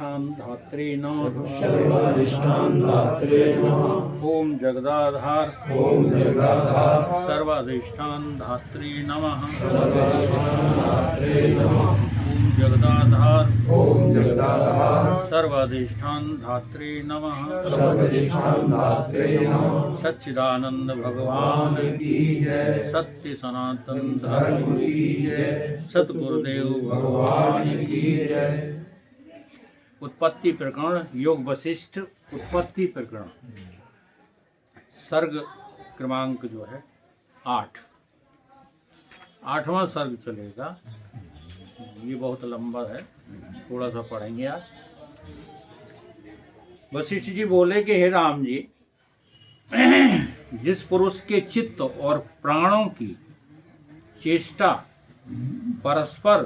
सर्वाधिष्ठान धात्रे नमः। सर्वाधिष्ठान धात्रे नमः। ओम जगदाधार ओम जगदाधार सर्वाधिष्ठान धात्रे नमः। सर्वाधिष्ठान धात्रे नमः। ओम जगदाधार ओम जगदाधार सर्वाधिष्ठान धात्रे नमः। सर्वाधिष्ठान धात्रे नमः। सच्चिदानंद भगवान की जय। सत्य सनातन धर्म धर्म की जय। सतगुरुदेव भगवान की जय। उत्पत्ति प्रकरण योग वशिष्ठ उत्पत्ति प्रकरण सर्ग क्रमांक जो है 8वां सर्ग चलेगा। ये बहुत लंबा है, थोड़ा सा पढ़ेंगे आज। वशिष्ठ जी बोले कि हे राम जी, जिस पुरुष के चित्त और प्राणों की चेष्टा परस्पर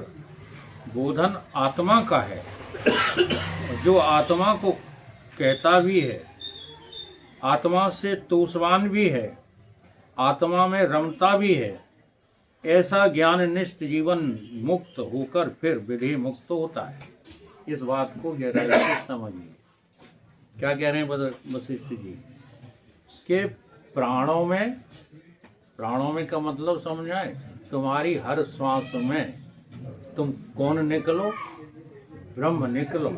बोधन आत्मा का है, जो आत्मा को कहता भी है, आत्मा से तोषवान भी है, आत्मा में रमता भी है, ऐसा ज्ञाननिष्ठ जीवन मुक्त होकर फिर विधि मुक्त होता है। इस बात को गहराई से समझिए। क्या कह रहे हैं वशिष्ठ जी कि प्राणों में का मतलब समझाए, तुम्हारी हर श्वास में तुम कौन निकलो? ब्रह्म निकलो।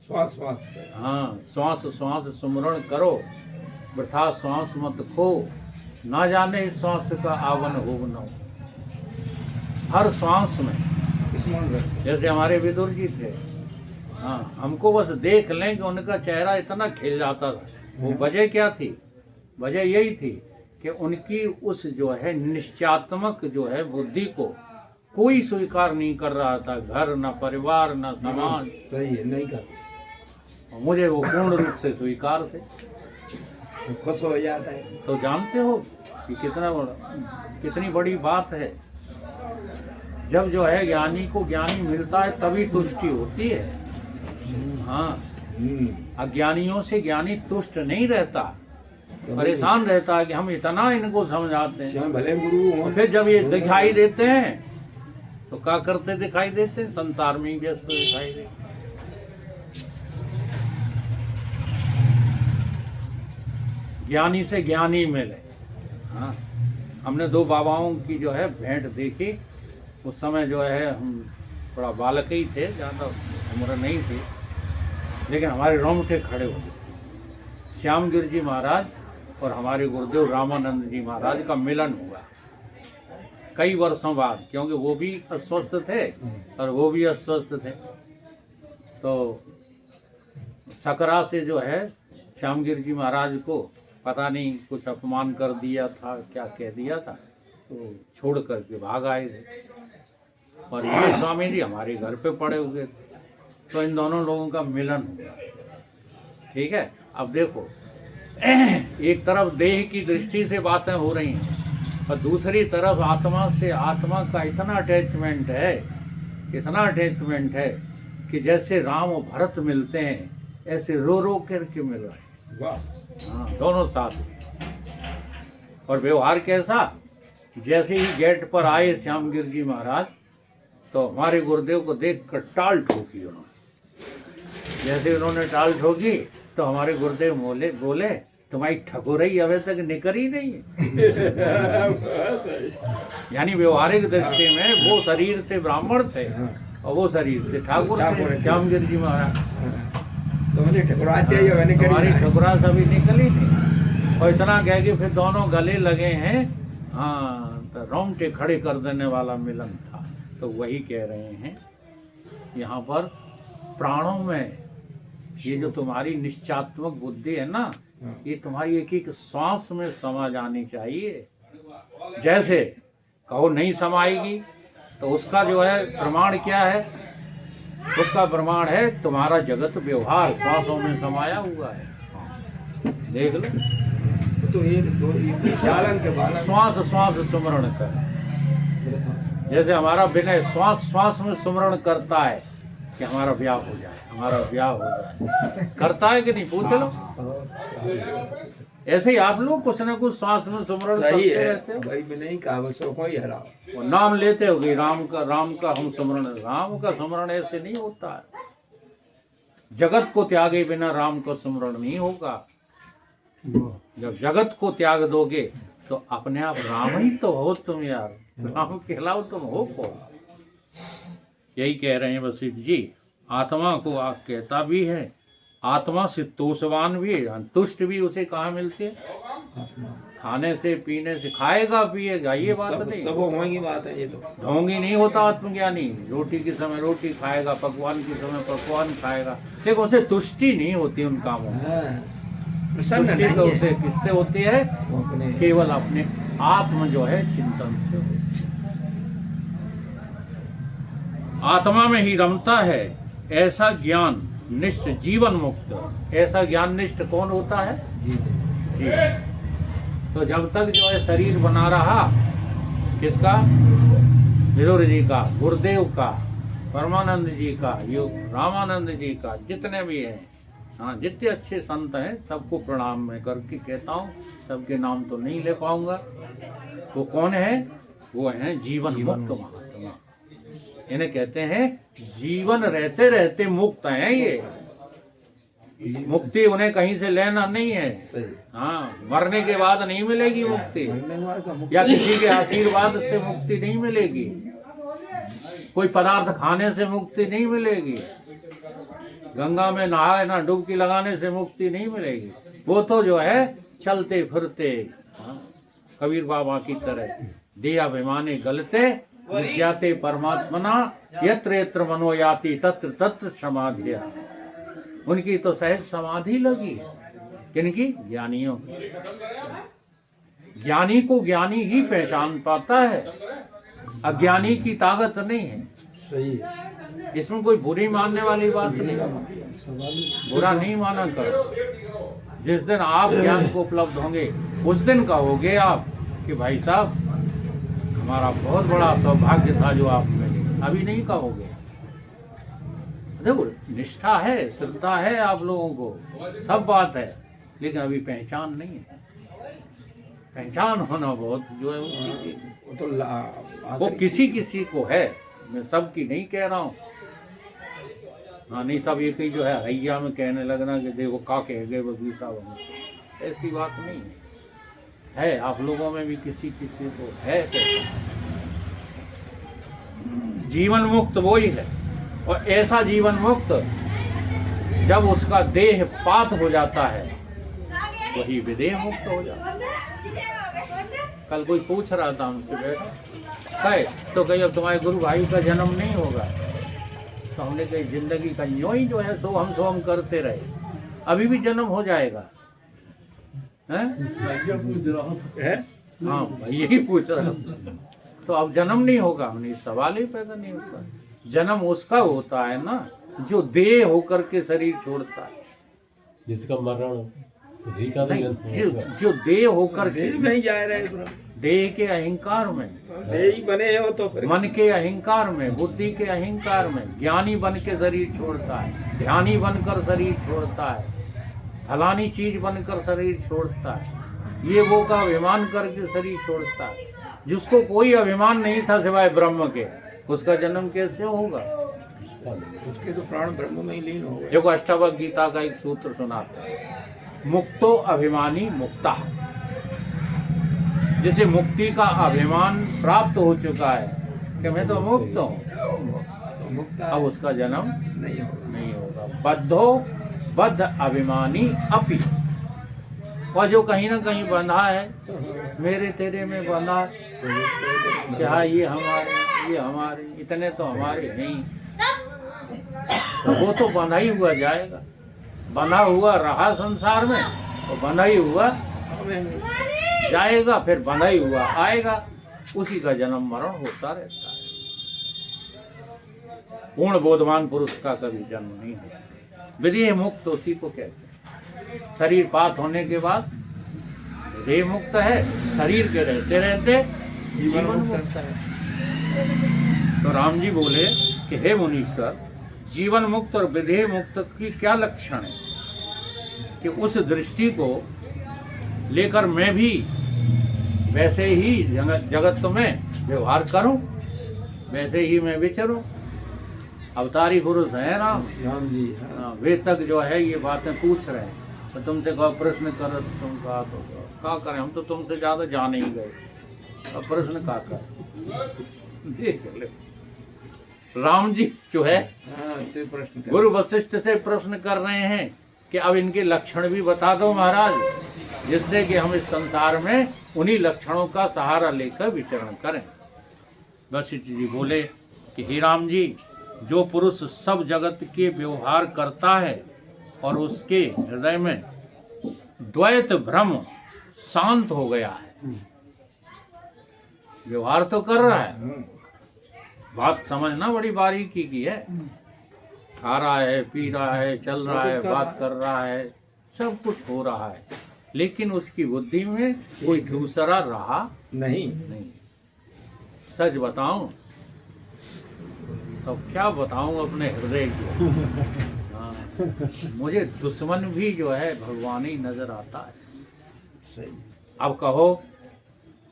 श्वास श्वास। हाँ, श्वास श्वास सुमरण करो, वृथा श्वास मत खो, ना जाने इस श्वास का आवन हो न हो। हर श्वास में, जैसे हमारे विदुर जी थे, हाँ, हमको बस देख लें कि उनका चेहरा इतना खिल जाता था। वो वजह क्या थी? वजह यही थी कि उनकी उस जो है निश्चयात्मक जो है बुद्धि को कोई स्वीकार नहीं कर रहा था। घर न परिवार न समाज, सही है, नहीं कर। मुझे वो पूर्ण रूप से स्वीकार थे। खुश हो जाता है। तो जानते हो कि कितनी बड़ी बात है। जब जो है ज्ञानी को ज्ञानी मिलता है तभी तुष्टि होती है। हाँ, अज्ञानियों से ज्ञानी तुष्ट नहीं रहता, परेशान रहता है कि हम इतना इनको समझाते हैं, भले गुरु हो। फिर जब ये दिखाई देते हैं तो क्या करते दिखाई देते हैं? संसार में ही व्यस्त दिखाई देते। ज्ञानी से ज्ञानी मिले। हाँ, हमने 2 बाबाओं की जो है भेंट देखी। उस समय जो है हम थोड़ा बालक ही थे, ज़्यादा उम्र नहीं थी, लेकिन हमारे रोंगटे खड़े हो गए। श्यामगिर जी महाराज और हमारे गुरुदेव रामानंद जी महाराज का मिलन हुआ कई वर्षों बाद, क्योंकि वो भी अस्वस्थ थे और वो भी अस्वस्थ थे। तो सकरा से जो है श्यामगिर जी महाराज को पता नहीं कुछ अपमान कर दिया था, क्या कह दिया था, तो छोड़ करके भाग आए थे। और ये स्वामी जी हमारे घर पे पड़े हुए थे। तो इन दोनों लोगों का मिलन हुआ। ठीक है, अब देखो, एक तरफ देह की दृष्टि से बातें हो रही हैं और दूसरी तरफ आत्मा से, आत्मा का इतना अटैचमेंट है कि जैसे राम और भरत मिलते हैं ऐसे रो रो करके मिल रहे हैं। वाह। हाँ, दोनों साथ। और व्यवहार कैसा? जैसे ही गेट पर आए श्यामगिर जी महाराज तो हमारे गुरुदेव को देख कर टाल ठोकी उन्होंने। जैसे उन्होंने टाल ठोकी तो हमारे गुरुदेव बोले तुम्हारी ठकुरई अभी तक निकल ही नहीं है। यानी व्यवहारिक दृष्टि में वो शरीर से ब्राह्मण थे और वो शरीर से ठाकुर थे, श्यामगिर जी महाराज। हमारी ठकुरा सभी निकल ही नहीं। और इतना कह के फिर दोनों गले लगे हैं। हाँ, तो रोंगटे खड़े कर देने वाला मिलन था। तो वही कह रहे हैं यहाँ पर, प्राणों में ये जो तुम्हारी निश्चयात्मक बुद्धि है ना, ये तुम्हारी एक एक श्वास में समा जानी चाहिए। जैसे कहो नहीं समाएगी तो उसका जो है प्रमाण क्या है? उसका प्रमाण है तुम्हारा जगत व्यवहार श्वासों में समाया हुआ है। देख लो, तो श्वास श्वास सुमरण कर। जैसे हमारा विनय श्वास श्वास में सुमरण करता है कि हमारा ब्याह हो जाए, हमारा ब्याह हो जाए। करता है कि नहीं? पूछ लो। ऐसे ही आप लोग कुछ ना कुछ श्वास में सुमरण करते रहते हो। भाई भी नहीं कहा, बस कोई हरा और नाम लेते हो कि राम का हम सुमरण। राम का सुमरण ऐसे नहीं होता है। जगत को त्यागे बिना राम का स्मरण नहीं होगा। जब जगत को त्याग दोगे तो अपने आप राम ही तो हो तुम यार, राम के अलावा तुम हो कौन। यही कह रहे हैं वशिष्ठ जी। आत्मा को आग कहता भी है, आत्मा से तोषवान भी है, तुष्ट भी उसे कहाँ मिलती है? खाने से पीने से, खाएगा पिएगा ये बात नहीं, सब होंगी बात है ये तो। ढोंगी नहीं होता आत्मज्ञानी। रोटी के समय रोटी खाएगा, पकवान के समय पकवान खाएगा, लेकिन उसे तुष्टि नहीं होती उन कामों में। तुष्टि तो उसे किससे होती है? केवल अपने आत्म जो है चिंतन से होती है। आत्मा में ही रमता है ऐसा ज्ञान निष्ठ जीवन मुक्त। ऐसा ज्ञान निष्ठ कौन होता है? जी। तो जब तक जो है शरीर बना रहा, किसका? विदुर जी का, गुरुदेव का, परमानंद जी का, यो रामानंद जी का, जितने भी हैं, हाँ जितने अच्छे संत हैं सबको प्रणाम मैं करके कहता हूँ। सबके नाम तो नहीं ले पाऊंगा। वो कौन है? वो है जीवन मुक्त महात्मा। इन्हें कहते हैं जीवन रहते रहते मुक्त हैं। ये मुक्ति उन्हें कहीं से लेना नहीं है। हाँ, मरने के बाद नहीं मिलेगी मुक्ति, या किसी के आशीर्वाद से मुक्ति नहीं मिलेगी, कोई पदार्थ खाने से मुक्ति नहीं मिलेगी, गंगा में नहाए ना डुबकी लगाने से मुक्ति नहीं मिलेगी। वो तो जो है चलते फिरते, कबीर बाबा की तरह दिया अभिमानी गलते जाते परमात्मना यत्र यत्र मनो याति तत्र तत्र समाधिया। उनकी तो सहज समाधि लगी। किनकी? ज्ञानियों की। ज्ञानी को ज्ञानी ही पहचान पाता है, अज्ञानी की ताकत नहीं है। सही। इसमें कोई बुरी मानने वाली बात नहीं, बुरा नहीं माना करो। जिस दिन आप ज्ञान को उपलब्ध होंगे उस दिन कहोगे आप कि भाई साहब हमारा बहुत बड़ा सौभाग्य था जो आप मिले। अभी नहीं कहोगे। देखो निष्ठा है, श्रद्धा है आप लोगों को, सब बात है, लेकिन अभी पहचान नहीं है। पहचान होना बहुत जो है वो किसी किसी को है, मैं सबकी नहीं कह रहा हूँ। हाँ नहीं, सब एक ही जो है हैया में कहने लगना कि देखो का कह गए वकील साहब हमसे, ऐसी बात नहीं है आप लोगों में भी किसी किसी को है। जीवन मुक्त वो ही है, और ऐसा जीवन मुक्त जब उसका देह पात हो जाता है वही विदेह मुक्त हो जाता है। कल कोई पूछ रहा था हमसे, बैठा तो कही अब तुम्हारे गुरु भाई का जन्म नहीं होगा। तो हमने कही जिंदगी का यूं ही जो है सो हम करते रहे, अभी भी जन्म हो जाएगा। हैं? पूछ रहा हूँ। हाँ भाई यही पूछ रहा हूँ। तो अब जन्म नहीं होगा, हमने सवाल ही पैदा नहीं होता। जन्म उसका होता है ना जो देह होकर के शरीर छोड़ता है, जिसका मरण उसी का भी जो देह होकर के नहीं जा रहे, देह के अहंकार में, देह बने हो तो फिर मन के अहंकार में, बुद्धि के अहंकार में ज्ञानी बन के शरीर छोड़ता है, ध्यानी बनकर शरीर छोड़ता है, फलानी चीज बनकर शरीर छोड़ता है, ये वो का अभिमान करके शरीर छोड़ता है। जिसको कोई अभिमान नहीं था सिवाय ब्रह्म के, उसका जन्म कैसे होगा? उसके तो प्राण ब्रह्म में ही लीन हो गए। देखो अष्टावक्र गीता का एक सूत्र सुनाते हैं, मुक्तो अभिमानी मुक्ता। जिसे मुक्ति का अभिमान प्राप्त हो चुका है कि मैं तो मुक्त हूँ, अब उसका जन्म नहीं होगा। बद्धो बद्ध अभिमानी अपि। और जो कहीं ना कहीं बंधा है, मेरे तेरे में बंधा कि हाँ ये हमारे इतने तो हमारे नहीं, तो वो तो बंधा ही हुआ जाएगा। बंधा हुआ रहा संसार में तो बंधा ही हुआ जाएगा, फिर बंधा ही हुआ आएगा। उसी का जन्म मरण होता रहता है। पूर्ण बोधवान पुरुष का कभी जन्म नहीं होता। विदेह मुक्त उसी को कहते हैं। शरीर पात होने के बाद विदेह मुक्त है, शरीर के रहते रहते जीवन मुक्त है। तो राम जी बोले कि हे मुनीश्वर, जीवन मुक्त और विदेह मुक्त की क्या लक्षण है कि उस दृष्टि को लेकर मैं भी वैसे ही जगत में व्यवहार करूं, वैसे ही मैं विचरूं। अवतारी पुरुष हैं राम। राम जी हाँ हाँ, वे तक जो है ये बातें पूछ रहे हैं। तो तुमसे कहा प्रश्न करो, तुम कहा तो क्या करें, हम तो तुमसे ज्यादा जान ही गए। अब प्रश्न क्या कर देख ले। राम जी जो है हाँ तो प्रश्न कर। गुरु वशिष्ठ से प्रश्न कर रहे हैं कि अब इनके लक्षण भी बता दो महाराज, जिससे कि हम इस संसार में उन्हीं लक्षणों का सहारा लेकर विचरण करें। वशिष्ठ जी बोले कि हे राम जी, जो पुरुष सब जगत के व्यवहार करता है और उसके हृदय में द्वैत भ्रम शांत हो गया है, व्यवहार तो कर रहा है, बात समझना बड़ी बारीकी की है, खा रहा है, पी रहा है, चल रहा है, बात कर रहा है, सब कुछ हो रहा है, लेकिन उसकी बुद्धि में कोई दूसरा रहा नहीं नहीं। सच बताऊं तो क्या बताऊं अपने हृदय की। हाँ, मुझे दुश्मन भी जो है भगवान ही नजर आता है। सही अब कहो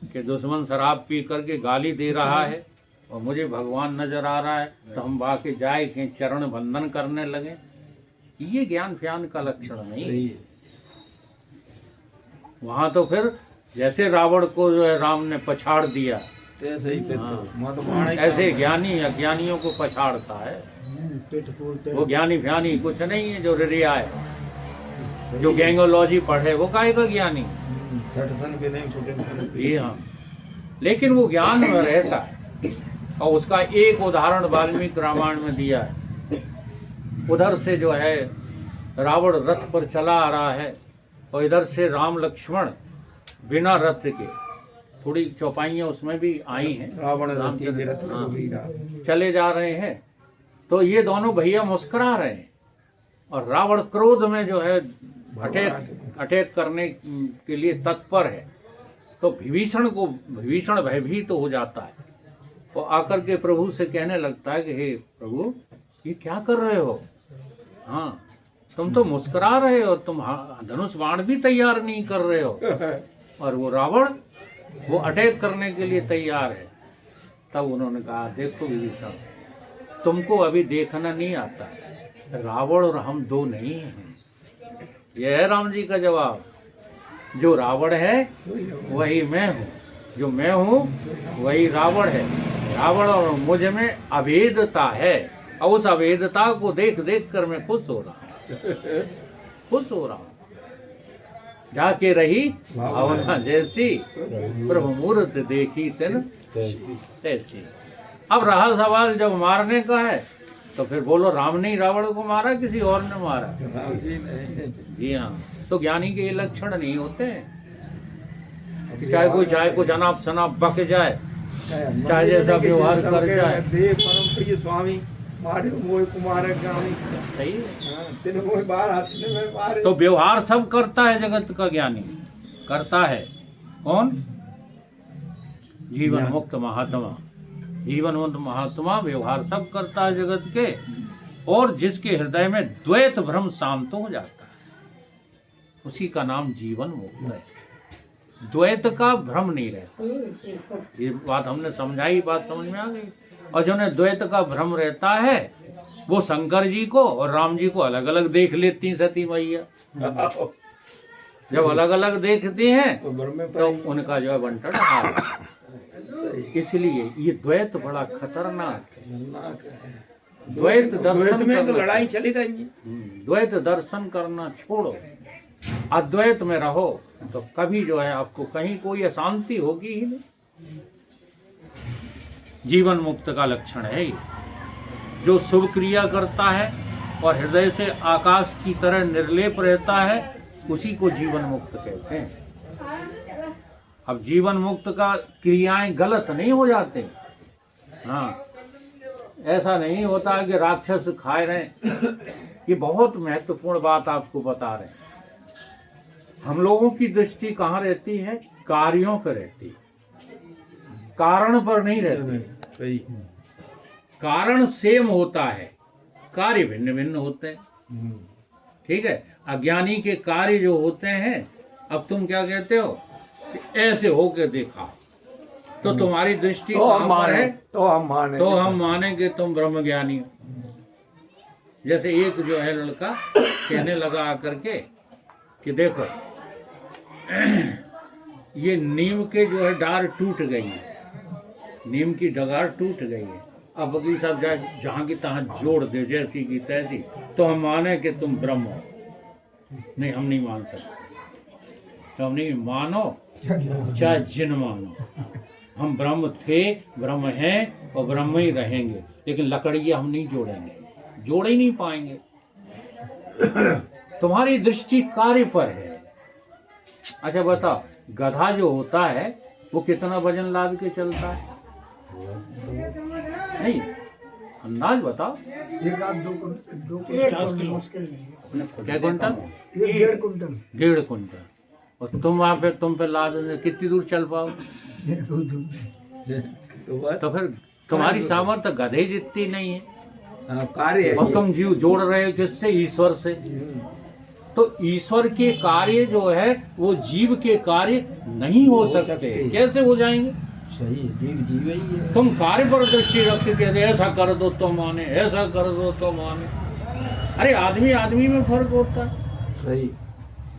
कि दुश्मन शराब पी करके गाली दे रहा है और मुझे भगवान नजर आ रहा है, तो हम बाकी जाए के चरण बंदन करने लगे, ये ज्ञान फ्यान का लक्षण नहीं। सही है। वहां तो फिर जैसे रावण को जो है राम ने पछाड़ दिया, तो ऐसे ही फिर हाँ। तो वहाँ तो बाण ही ऐसे काम ज्ञानी अज्ञानियों को पछाड़ता है। पेट फूलते वो ज्ञानी फ्यानी कुछ नहीं है जो रिया है, सही जो है। गैंगोलॉजी पढ़े वो काहे का ज्ञानी। सटसन के नहीं फूटे जी हाँ, लेकिन वो ज्ञान में रहता है। और उसका एक उदाहरण वाल्मीकि रामायण में दिया है। उधर से जो है रावण रथ पर चला आ रहा है और इधर से राम लक्ष्मण बिना रथ के, थोड़ी चौपाइयाँ उसमें भी आई हैं, रावण रथी रामचंद्र, विरथ हाँ, रघुवीरा। चले जा रहे हैं। तो ये दोनों भैया मुस्कुरा रहे हैं और रावण क्रोध में जो है अटैक करने के लिए तत्पर है। तो विभीषण भयभीत तो हो जाता है। वो आकर के प्रभु से कहने लगता है कि हे प्रभु, ये क्या कर रहे हो? हाँ, तुम तो मुस्कुरा रहे हो, तुम धनुष बाण भी तैयार नहीं कर रहे हो, और वो रावण वो अटैक करने के लिए तैयार है। तब उन्होंने कहा, देखो विभीषण, तुमको अभी देखना नहीं आता, रावण और हम दो नहीं हैं। यह है राम जी का जवाब। जो रावण है वही मैं हूँ, जो मैं हूँ वही रावण है। रावण और मुझ में अभेदता है, और उस अभेदता को देख देख कर मैं खुश हो रहा हूँ, खुश हो रहा हूँ। जाके रही भावना जैसी, प्रभु मूर्त देखी तिन तैसी। अब रहा सवाल जब मारने का है, तो फिर बोलो राम ने ही रावण को मारा, किसी और ने मारा? राम जी ने जी हाँ। तो ज्ञानी के ये लक्षण नहीं होते हैं कि चाहे कोई चाहे कुछ अनाप शनाप बक जाए, चाहे जैसा व्यवहार कर जाए। देव परम प्रिय स्वामी मारे मोह कुमार गामी। सही है। हाँ, तेरे मोह बाहर हाथ में मारे। तो व्यवहार सब करता है जगत का ज्ञानी, करता है कौन? जीवन मुक्त महात्मा। जीवन मुक्त महात्मा व्यवहार सब करता है जगत के, और जिसके हृदय में द्वैत भ्रम शांत हो जाता है, उसी का नाम जीवन मुक्त है। द्वैत का भ्रम नहीं रहता। ये बात हमने समझाई, बात समझ में आ गई। और जिन्हें द्वैत का भ्रम रहता है, वो शंकर जी को और राम जी को अलग अलग देख लेती सती मैया। जब अलग अलग देखती हैं तो घर में तो उनका जो है बंटन हार। इसलिए ये द्वैत बड़ा खतरनाक है। द्वैत दर्शन में तो करना लड़ाई चली रहेगी। द्वैत दर्शन करना छोड़ो, अद्वैत में रहो, तो कभी जो है आपको कहीं कोई अशांति होगी ही नहीं। जीवन मुक्त का लक्षण है ये। जो शुभ क्रिया करता है और हृदय से आकाश की तरह निर्लेप रहता है, उसी को जीवन मुक्त कहते हैं। अब जीवन मुक्त का क्रियाएं गलत नहीं हो जाते। हाँ, ऐसा नहीं होता कि राक्षस खाए रहे। ये बहुत महत्वपूर्ण बात आपको बता रहे हैं। हम लोगों की दृष्टि कहाँ रहती है? कार्यों पर रहती है, कारण पर नहीं रहती। सही। कारण सेम होता है, कार्य भिन्न भिन्न होते हैं। ठीक है। अज्ञानी के कार्य जो होते हैं, अब तुम क्या कहते हो कि ऐसे होके देखा, तो तुम्हारी दृष्टि तो हम कहाँ पर माने, है? तो हम माने, तो हम माने कि तुम ब्रह्म ज्ञानी हो। जैसे एक जो है लड़का कहने लगा आकर के कि देखो ये नीम के जो है डार टूट गई है, नीम की डगार टूट गई है, अब वकील साहब जाए जहाँ की तहाँ जोड़ दे जैसी की तैसी, तो हम माने कि तुम ब्रह्म हो। नहीं, हम नहीं मान सकते। तो हम नहीं, मानो चाहे जिन मानो, हम ब्रह्म थे, ब्रह्म हैं और ब्रह्म ही रहेंगे, लेकिन लकड़ियाँ हम नहीं जोड़ेंगे, जोड़ ही नहीं पाएंगे। तुम्हारी दृष्टि कार्य पर है। अच्छा बताओ, गधा जो होता है वो कितना वजन लाद के चलता है? नहीं, अंदाज बताओ। एक आध दो कुंटल मुश्किल नहीं। क्या कुंटल? 1.5 कुंटल। 1.5 कुंटल। और तुम वहाँ पे तुम पे लाद कितनी दूर चल पाओ? तो फिर तुम्हारी सामर्थ्य गधे जितनी नहीं है। कार्य है। और तुम जीव जोड़ रहे हो किससे? ईश्वर से। तो ईश्वर के कार्य जो है वो जीव के कार्य नहीं हो सकते। कैसे हो जाएंगे? सही, जीव ही है। तुम कार्य पर दृष्टि रख के कहते ऐसा कर दो तो माने, ऐसा कर दो तो माने। अरे आदमी आदमी में फर्क होता है। सही।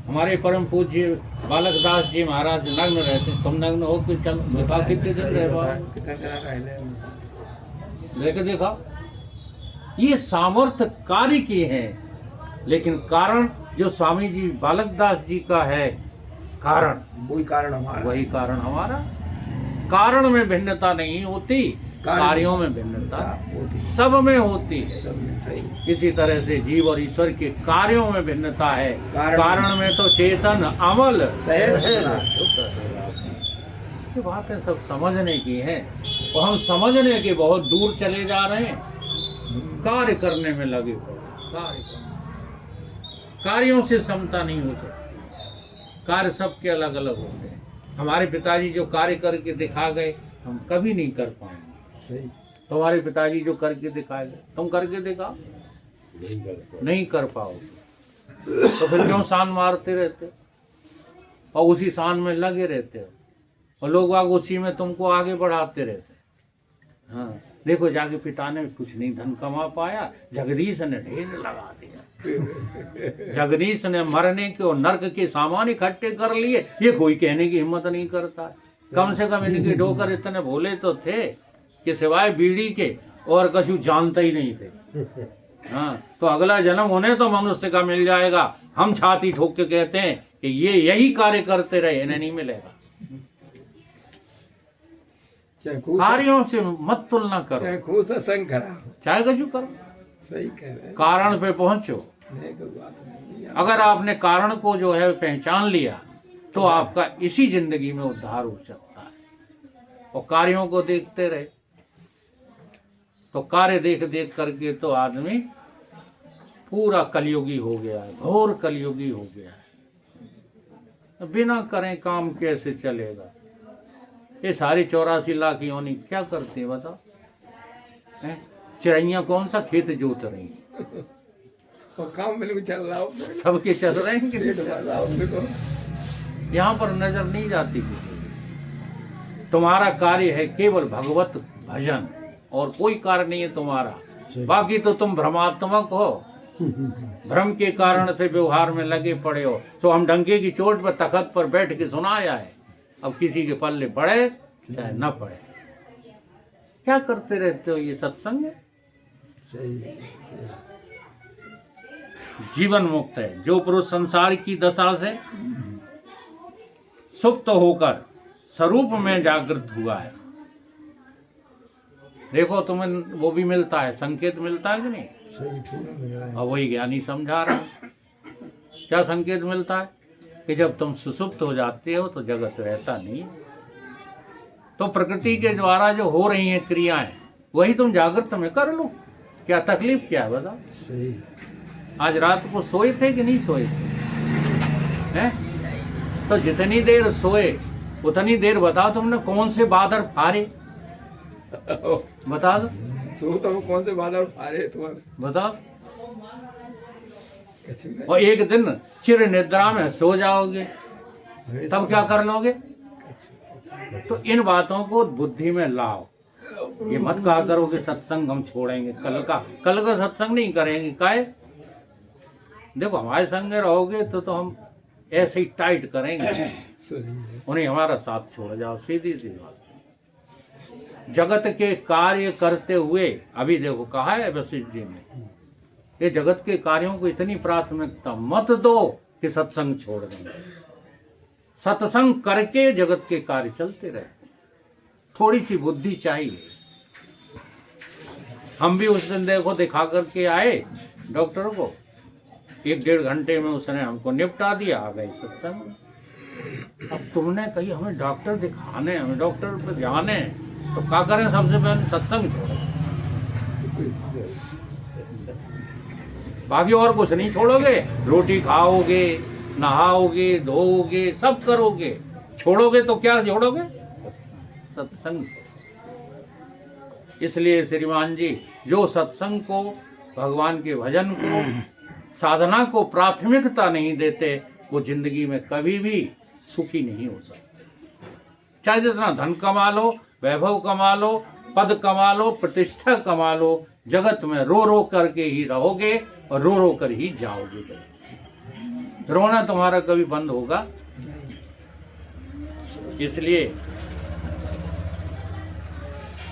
हमारे परम पूज्य बालक दास जी महाराज नग्न रहते, तुम नग्न हो तो चलो देखा कितने दिन रह पाओ, लेके देखा। ये सामर्थ्य कार्य की है, लेकिन कारण जो स्वामी जी बालक दास जी का है, कारण वही कारण हमारा। वही कारण हमारा। कारण में भिन्नता नहीं होती, कार्यों में भिन्नता सब में होती है। इसी तरह से जीव और ईश्वर के कार्यों में भिन्नता है, कारण में तो चेतन अमल ये बातें सब समझने की हैं, और हम समझने के बहुत दूर चले जा रहे हैं। कार्य करने में लगे हो, कार्यों से समता नहीं हो सकती। कार्य सबके अलग अलग होते हैं। हमारे पिताजी जो कार्य करके दिखा गए, हम कभी नहीं कर पाएंगे। तुम्हारे पिताजी जो करके दिखाए गए, तुम करके दिखाओ, नहीं कर पाओगे। तो फिर क्यों सान मारते रहते हो और उसी सान में लगे रहते हो, और लोग बाग उसी में तुमको आगे बढ़ाते रहते। हाँ, देखो जाके पिता ने कुछ नहीं धन कमा पाया, जगदीश ने ढेर लगा दिया। जगदीश ने मरने के और नर्क के सामान इकट्ठे कर लिए, ये कोई कहने की हिम्मत नहीं करता। कम से कम इनके डोकर इतने भोले तो थे कि सिवाय बीड़ी के और कछु जानते ही नहीं थे। हाँ, तो अगला जन्म उन्हें तो मनुष्य का मिल जाएगा। हम छाती ठोक के कहते हैं कि ये यही कार्य करते रहे, इन्हें नहीं मिलेगा। कार्यों से मत तुलना करो, चाहे कछु करो, सही कह रहे हैं। कारण पे पहुंचो। अगर आपने कारण को जो है पहचान लिया, तो आपका इसी जिंदगी में उद्धार हो सकता है। और कार्यों को देखते रहे, तो कार्य देख देख करके तो आदमी पूरा कलयुगी हो गया है, घोर कलयुगी हो गया है। बिना करें काम कैसे चलेगा? ये सारी 84 लाख योनि क्या करते हैं बताओ? चिड़ैया कौन सा खेत जोत रही हैं? और काम बिल्कुल चल रहा हो, सबके चल रहे हैं कि यहाँ पर नजर नहीं जाती किसी की। तुम्हारा कार्य है केवल भगवत भजन, और कोई कार्य नहीं है तुम्हारा। बाकी तो तुम भ्रमात्मक हो, भ्रम के कारण से व्यवहार में लगे पड़े हो। तो हम डंके की चोट पर तखत पर बैठ के सुनाया है, अब किसी के पल्ले पड़े चाहे न पड़े। क्या करते रहते हो? ये सत्संग है। जीवन मुक्त है जो पुरुष संसार की दशा से सुप्त होकर स्वरूप में जागृत हुआ है। देखो तुम्हें वो भी मिलता है, संकेत मिलता है कि नहीं? और वही ज्ञानी समझा रहा है। क्या संकेत मिलता है? कि जब तुम सुसुप्त हो जाते हो तो जगत रहता नहीं। तो प्रकृति के द्वारा जो हो रही हैं क्रियाएं, वही तुम जागृत में कर लो। क्या तकलीफ क्या है बताओ? सही। आज रात को सोए थे कि नहीं सोए थे? हैं? तो जितनी देर सोए उतनी देर बताओ तुमने कौन से बादल फारे? बता दो। सो तो कौन से बादल फारे तुम्हारे? बताओ। और एक दिन चिर निद्रा में सो जाओगे, तब क्या कर लोगे? तो इन बातों को बुद्धि में लाओ। ये मत कहा करो कि सत्संग हम छोड़ेंगे, कल का सत्संग नहीं करेंगे। काहे? देखो हमारे संग में रहोगे तो हम ऐसे ही टाइट करेंगे, उन्हें हमारा साथ छोड़ जाओ, सीधी सी बात। जगत के कार्य करते हुए, अभी देखो कहा है वशिष्ठ जी ने, ये जगत के कार्यों को इतनी प्राथमिकता मत दो कि सत्संग छोड़ देंगे। सत्संग करके जगत के कार्य चलते रहे, थोड़ी सी बुद्धि चाहिए। हम भी उस दिन देखो दिखा करके आए डॉक्टर को, 1-1.5 घंटे में उसने हमको निपटा दिया, आ गए सत्संग। अब तुमने कही हमें डॉक्टर दिखाने, हमें डॉक्टर पे जाने, तो क्या करें? सबसे पहले सत्संग छोड़ो, बाकी और कुछ नहीं छोड़ोगे। रोटी खाओगे, नहाओगे, धोओगे, सब करोगे, छोड़ोगे तो क्या छोड़ोगे? सत्संग। इसलिए श्रीमान जी, जो सत्संग को, भगवान के भजन को, साधना को प्राथमिकता नहीं देते, वो जिंदगी में कभी भी सुखी नहीं हो सकते। चाहे जितना धन कमा लो, वैभव कमा लो, पद कमा लो, प्रतिष्ठा कमा लो, जगत में रो रो करके ही रहोगे और रो रो कर ही जाओगे। रोना तुम्हारा कभी बंद होगा? इसलिए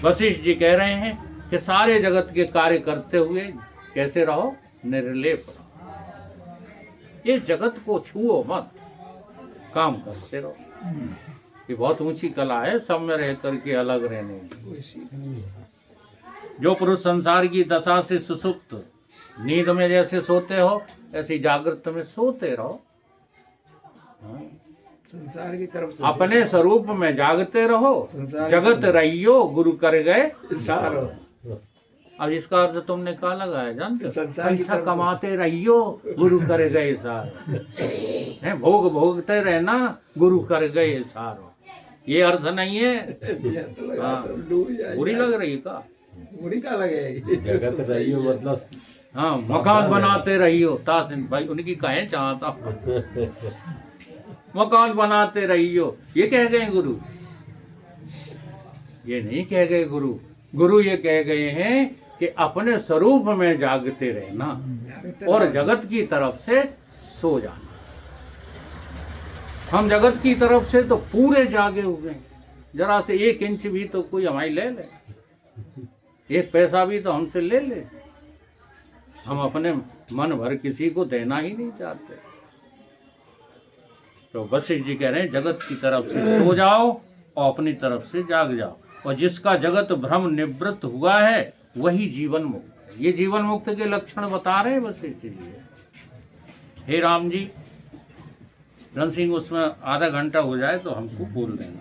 वशिष्ठ जी कह रहे हैं कि सारे जगत के कार्य करते हुए कैसे रहो? निर्लेप रहो। ये जगत को छुओ मत, काम करते रहो। ये बहुत ऊंची कला है, सब में रह करके अलग रहने की। जो पुरुष संसार की दशा से सुसुप्त, नींद में जैसे सोते हो ऐसे जागृत में सोते रहो। संसार की तरफ से अपने स्वरूप में जागते रहो, जगत रहियो गुरु कर गए सारो। अब इसका अर्थ तुमने क्या लगाया जानते हो? पैसा कमाते रहियो गुरु कर गए सारो, है भोग भोगते रहना गुरु कर गए सारो। ये अर्थ नहीं है। हाँ, बुरी लग रही का? बुरी का लगेगी? जगत रहियो मतलब हाँ, मकान बनाते रहियो। तासिन भाई उनकी कहें चाहता, मकान बनाते रहियो, ये कह गए गुरु? ये नहीं कह गए गुरु। गुरु ये कह गए हैं कि अपने स्वरूप में जागते रहना और जगत की तरफ से सो जाना। हम जगत की तरफ से तो पूरे जागे हुए हैं, जरा से 1 इंच भी तो कोई हमारी ले ले, 1 पैसा भी तो हमसे ले ले। हम अपने मन भर किसी को देना ही नहीं चाहते। तो वशिष्ठ जी कह रहे हैं जगत की तरफ से सो जाओ और अपनी तरफ से जाग जाओ, और जिसका जगत भ्रम निवृत्त हुआ है वही जीवन मुक्त है। ये जीवन मुक्त के लक्षण बता रहे हैं वशिष्ठ जी। हे राम जी, धन सिंह उसमें आधा घंटा हो जाए तो हमको बोल देना।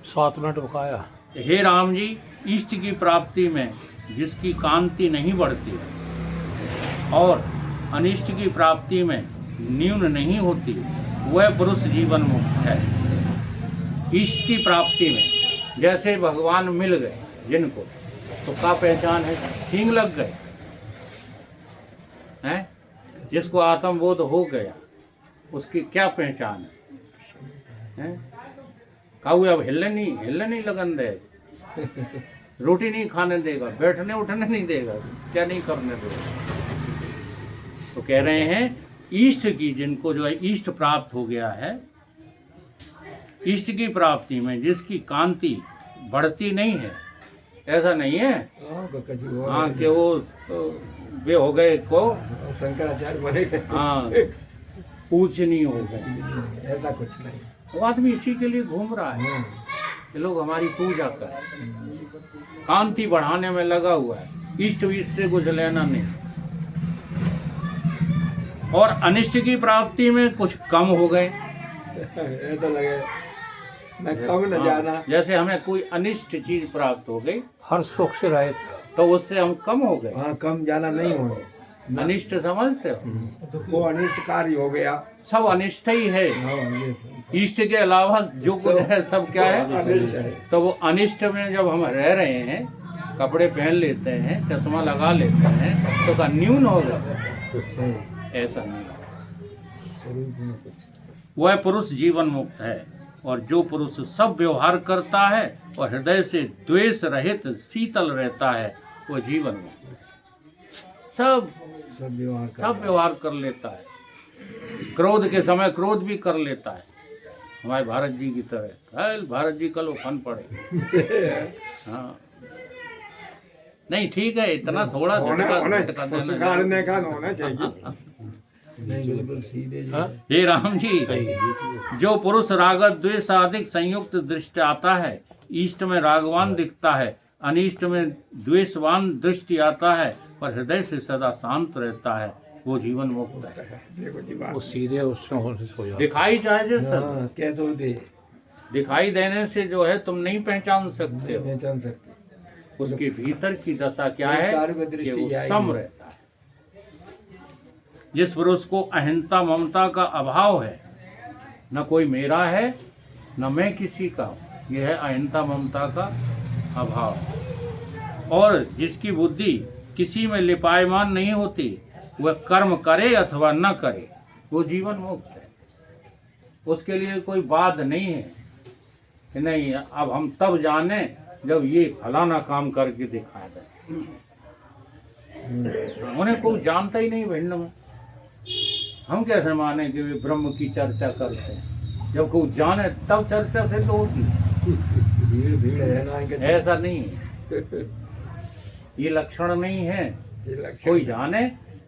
7 मिनट रुकाया। हे राम जी, इष्ट की प्राप्ति में जिसकी कांति नहीं बढ़ती और अनिष्ट की प्राप्ति में न्यून नहीं होती, वह पुरुष जीवन मुक्त है। इष्ट की प्राप्ति में जैसे भगवान मिल गए जिनको, तो क्या पहचान है? सींग लग गए हैं। जिसको आत्मबोध हो गया उसकी क्या पहचान है? काऊ अब हिलने नहीं लगन दे, रोटी नहीं खाने देगा, बैठने उठने नहीं देगा, क्या नहीं करने देगा। तो कह रहे हैं इष्ट की, जिनको जो है इष्ट प्राप्त हो गया है, इष्ट की प्राप्ति में जिसकी कांति बढ़ती नहीं है, ऐसा नहीं है हाँ कि वो वे हो गए को शंकराचार्य बने गए, हाँ पूजनीय हो गए, ऐसा कुछ नहीं। वो आदमी इसी के लिए घूम रहा है कि लोग हमारी पूजा करें, कांति बढ़ाने में लगा हुआ है, इष्ट विष्ट से कुछ लेना नहीं। और अनिष्ट की प्राप्ति में कुछ कम हो गए, ऐसा लगे न कम न ज्यादा। जैसे हमें कोई अनिष्ट चीज प्राप्त हो गई, हर सुख से रहे तो उससे हम कम हो गए। हाँ, कम ज्यादा नहीं होंगे। अनिष्ट समझते हो? वो अनिष्ट कार्य हो गया, सब अनिष्ट ही है। हाँ, ये सब इष्ट के अलावा जो कुछ है सब क्या है? अनिष्ट है। तो वो अनिष्ट में जब हम रह रहे हैं, कपड़े पहन लेते हैं, चश्मा लगा लेते हैं, तो क्या न्यून होगा? ऐसा नहीं। वह पुरुष जीवन मुक्त है। और जो पुरुष सब व्यवहार करता है और हृदय से द्वेष रहित शीतल रहता है वो जीवन मुक्त है। सब व्यवहार कर लेता है, क्रोध के समय क्रोध भी कर लेता है, हमारे भारत जी की तरह। कल भारत जी कल उफान पड़े। हाँ नहीं ठीक है, इतना थोड़ा झटका देना। हे राम जी, जो पुरुष राग द्वेष अधिक संयुक्त दृष्टि आता है, इष्ट में रागवान दिखता है, अनिष्ट में द्वेषवान दृष्टि आता है, पर हृदय से सदा शांत रहता है, वो जीवन मुक्त है। वो सीधे उसमें हो जाता। दिखाई जाए जो सर, कैसे होते दिखाई देने से जो है तुम नहीं पहचान सकते हो पहचान सकते। उसके भीतर की दशा क्या है कि वो सम रहता है। जिस पुरुष को अहंता ममता का अभाव है, न कोई मेरा है न मैं किसी का हूं, यह है अहंता ममता का अभाव। और जिसकी बुद्धि किसी में लिपायमान नहीं होती, वह कर्म करे अथवा न करे, वो जीवन मुक्त है। उसके लिए कोई बात नहीं है कि नहीं अब हम तब जाने जब ये फलाना काम करके दिखाया जाए। उन्हें कोई जानता ही नहीं भिन्न में, हम कैसे माने कि वे ब्रह्म की चर्चा करते हैं? जब कोई जाने तब चर्चा से तो होती। भीड़ है ना, ऐसा नहीं है, ये लक्षण नहीं है। कोई जाने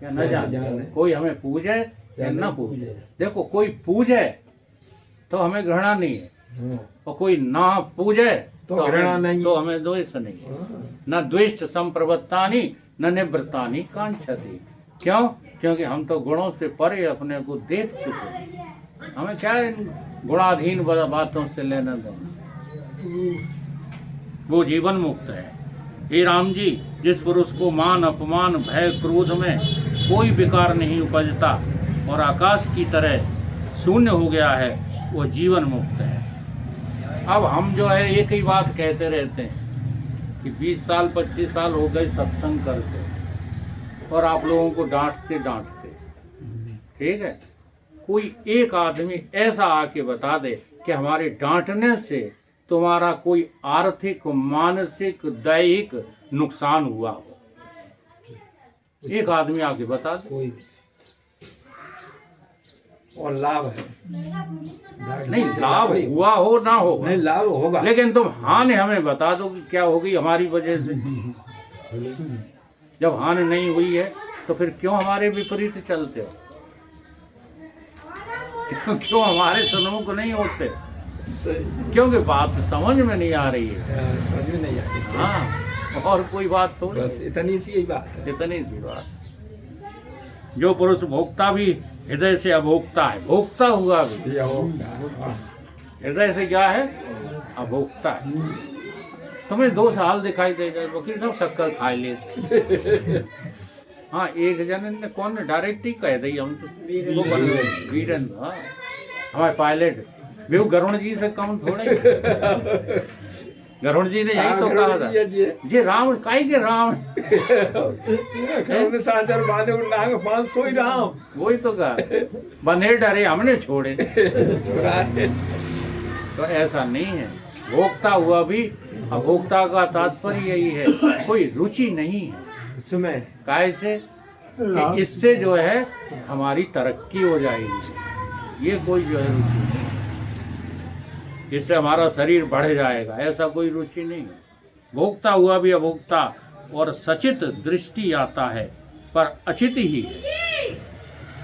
या न जाने, कोई हमें पूजे या न पूजे। देखो कोई पूजे तो हमें घृणा नहीं है, और कोई ना पूजे तो घृणा नहीं, तो हमें द्वेष नहीं है। न द्वेष्ट संप्रवृत्तानि न निवृत्तानि कांक्षति। क्यों? क्योंकि हम तो गुणों से परे अपने को देख चुके हैं, हमें क्या इन गुणाधीन बातों से लेना देना। वो जीवन मुक्त है। हे राम जी, जिस पुरुष को मान अपमान भय क्रोध में कोई विकार नहीं उपजता और आकाश की तरह शून्य हो गया है, वो जीवन मुक्त है। अब हम जो है एक ही बात कहते रहते हैं कि 20 साल 25 साल हो गए सत्संग करते, और आप लोगों को डांटते डांटते, ठीक है। कोई एक आदमी ऐसा आके बता दे कि हमारे डांटने से तुम्हारा कोई आर्थिक मानसिक दैहिक नुकसान हुआ हो, एक आदमी आके बता दे। कोई और लाभ है नहीं, लाभ हुआ हो ना हो, नहीं लाभ होगा, लेकिन तुम हानि हमें बता दो कि क्या होगी हमारी वजह से। जब हानि नहीं हुई है तो फिर क्यों हमारे विपरीत चलते हो? क्यों हमारे सन्मुख नहीं होते? क्योंकि बात समझ में नहीं आ रही है। समझ में नहीं आती। हाँ, और कोई बात थोड़ी, बस इतनी सी ही बात है। इतनी सी बात। जो पुरुष भोक्ता भी हृदय से अभोक्ता है, भोक्ता हुआ भी हृदय से क्या है? अभोक्ता है। तुम्हें 2 साल दिखाई देगा, वकील साहब शक्कर खा लेते। हाँ, एक जन ने कौन ने डायरेक्ट ही कह दी हमसे, वो वीरेंद्र, हाँ, हमारे पायलट बेहू गरुण जी से कम थोड़े। गरुण जी ने यही तो कहा था, जी राम काई के राम राम, वही तो कहा, बंधे डरे हमने छोड़े। तो ऐसा नहीं है। भोक्ता हुआ भी अभोक्ता का तात्पर्य यही है, कोई रुचि नहीं है उसमें। कैसे कि इससे जो है हमारी तरक्की हो जाएगी, ये कोई जो है रुचि नहीं। इससे हमारा शरीर बढ़ जाएगा, ऐसा कोई रुचि नहीं है। भोक्ता हुआ भी अभोक्ता और सचित दृष्टि आता है, पर अचित ही है।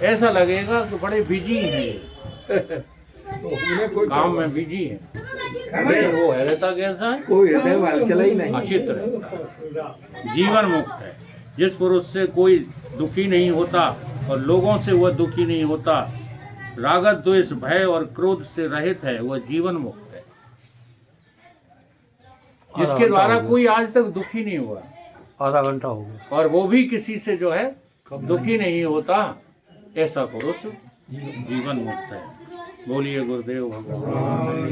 ऐसा लगेगा कि बड़े बिजी हैं, काम में बिजी है, वो है रहता कैसा है? कोई हृदय वाला चला ही नहीं, अचित रहता, जीवन मुक्त है। जिस पुरुष से कोई दुखी नहीं होता और लोगों से वह दुखी नहीं होता, राग द्वेष भय और क्रोध से रहित है, वह जीवन मुक्त है। जिसके द्वारा कोई आज तक दुखी नहीं हुआ, आधा घंटा हो गया, और वो भी किसी से जो है दुखी नहीं होता, ऐसा पुरुष जीवन मुक्त है। बोलिए गुरुदेव भगवान।